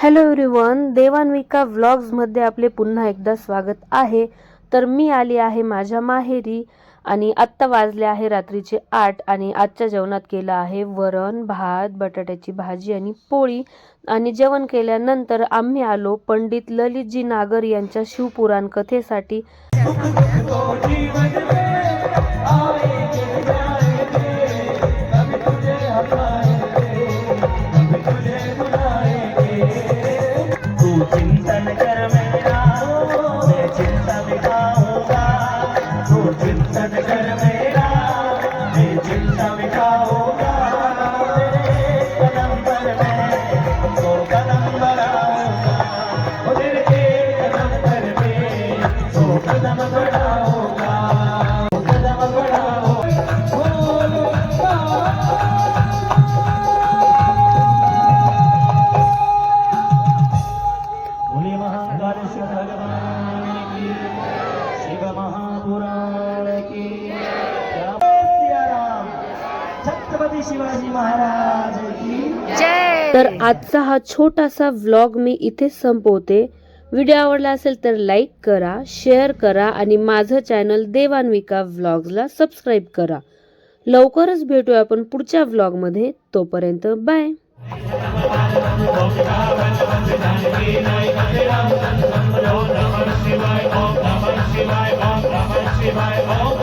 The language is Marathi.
हॅलो एव्हरीवन, देवान्विका व्लॉग्समध्ये आपले पुन्हा एकदा स्वागत आहे। तर मी आली आहे माझ्या माहेरी आणि आत्ता वाजले आहे रात्रीचे 8 आणि आजच्या जेवणात केला आहे वरण भात, बटाट्याची भाजी आणि पोळी। आणि जेवण केल्यानंतर आम्ही आलो पंडित ललितजी नागर यांच्या शिवपुराण कथेसाठी। चिंतन कर मेरा मैं चिंता मिटाऊंगा, तू चिंतन कर मेरा मैं चिंता मिटाऊंगा। तेरे कदम पर मैं 100 कदम बढ़ाऊंगा, तेरे कदम पर मैं 100 कदम बढ़ाऊंगा, कदम बढ़ाऊंगा। बोले महाकालेश्वर भगवान की, शिव महापुराण की जय। सिया राम, छत्रपती शिवाजी महाराज की जय। तर आजचा हा छोटासा व्लॉग मी इथे संपवते। व्हिडिओ आवडला असेल तर लाईक करा, शेअर करा आणि माझं चॅनल देवान्विका व्लॉग्सला सबस्क्राईब करा। लवकरच भेटूया आपण पुढच्या व्लॉग मध्ये, तोपर्यंत बाय। शिवाय ओम नमः शिवाय ओम नमः शिवाय ओम